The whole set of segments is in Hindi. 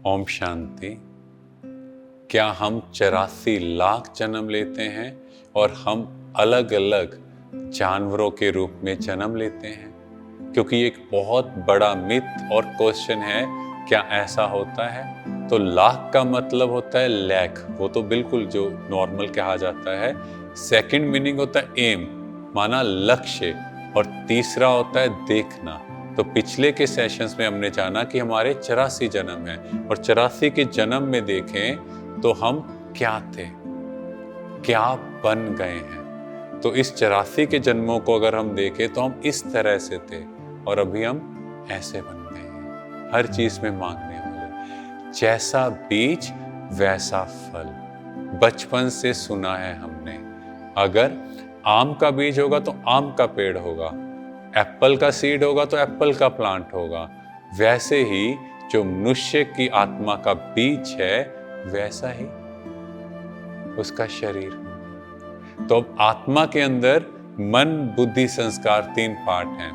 ओम शांति। क्या हम 84 लाख जन्म लेते हैं और हम अलग अलग जानवरों के रूप में जन्म लेते हैं? क्योंकि ये एक बहुत बड़ा मिथ और क्वेश्चन है, क्या ऐसा होता है? तो लाख का मतलब होता है लैख, वो तो बिल्कुल जो नॉर्मल कहा जाता है। सेकंड मीनिंग होता है एम, माना लक्ष्य, और तीसरा होता है देखना। तो पिछले के सेशंस में हमने जाना कि हमारे 84 जन्म हैं और 84 के जन्म में देखें तो हम क्या थे, क्या बन गए हैं। तो इस 84 के जन्मों को अगर हम देखें तो हम इस तरह से थे और अभी हम ऐसे बन गए हैं, हर चीज में मांगने वाले। जैसा बीज वैसा फल, बचपन से सुना है हमने। अगर आम का बीज होगा तो आम का पेड़ होगा, एप्पल का सीड होगा तो एप्पल का प्लांट होगा। वैसे ही जो मनुष्य की आत्मा का बीज है वैसा ही उसका शरीर होगा। तो अब आत्मा के अंदर मन, बुद्धि, संस्कार 3 पार्ट हैं।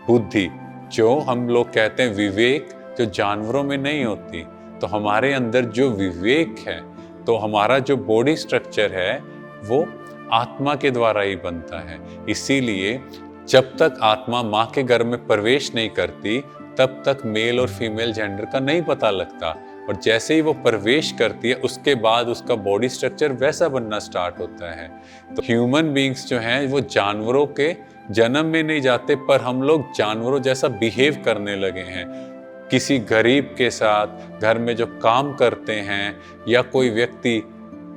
बुद्धि जो हम लोग कहते हैं विवेक, जो जानवरों में नहीं होती। तो हमारे अंदर जो विवेक है, तो हमारा जो बॉडी स्ट्रक्चर है वो आत्मा के द्वारा ही बनता है। इसीलिए जब तक आत्मा माँ के गर्भ में प्रवेश नहीं करती तब तक मेल और फीमेल जेंडर का नहीं पता लगता, और जैसे ही वो प्रवेश करती है उसके बाद उसका बॉडी स्ट्रक्चर वैसा बनना स्टार्ट होता है। तो ह्यूमन बीइंग्स जो हैं वो जानवरों के जन्म में नहीं जाते, पर हम लोग जानवरों जैसा बिहेव करने लगे हैं। किसी गरीब के साथ घर में जो काम करते हैं, या कोई व्यक्ति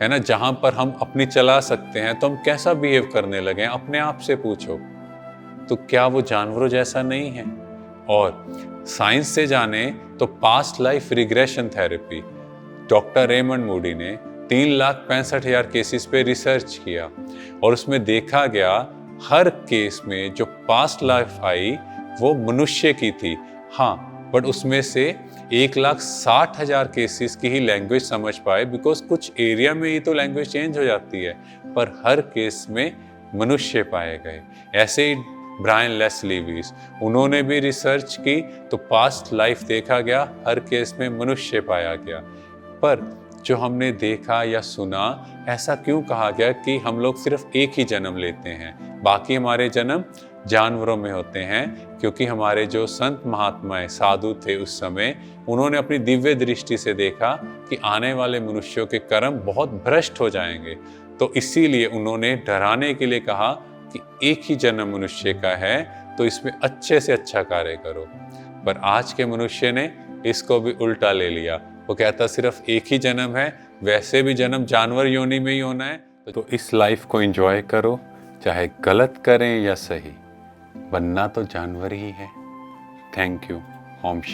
है ना जहां पर हम अपनी चला सकते हैं, तो हम कैसा बिहेव करने लगे हैं, अपने आप से पूछो। तो क्या वो जानवरों जैसा नहीं है? और साइंस से जाने तो past life regression therapy, doctor Raymond Moody ने 3,65,000 केसेस पे रिसर्च किया और उसमें देखा गया हर केस में जो पास्ट लाइफ आई वो मनुष्य की थी। हाँ, बट उसमें से 1,60,000 केसेस की ही लैंग्वेज समझ पाए, बिकॉज कुछ एरिया में ही तो लैंग्वेज चेंज हो जाती है, पर हर केस में मनुष्य पाए गए। ऐसे ही ब्रायन लेस्लीवीज, उन्होंने भी रिसर्च की तो पास्ट लाइफ देखा गया, हर केस में मनुष्य पाया गया। पर जो हमने देखा या सुना, ऐसा क्यों कहा गया कि हम लोग सिर्फ एक ही जन्म लेते हैं, बाकी हमारे जन्म जानवरों में होते हैं? क्योंकि हमारे जो संत महात्माएं साधु थे उस समय, उन्होंने अपनी दिव्य दृष्टि से देखा कि आने वाले मनुष्यों के कर्म बहुत भ्रष्ट हो जाएंगे। तो इसीलिए उन्होंने डराने के लिए कहा कि एक ही जन्म मनुष्य का है, तो इसमें अच्छे से अच्छा कार्य करो। पर आज के मनुष्य ने इसको भी उल्टा ले लिया। वो कहता सिर्फ एक ही जन्म है, वैसे भी जन्म जानवर योनि में ही होना है। तो इस लाइफ को एंजॉय करो, चाहे गलत करें या सही, बनना तो जानवर ही है। Thank you. ओम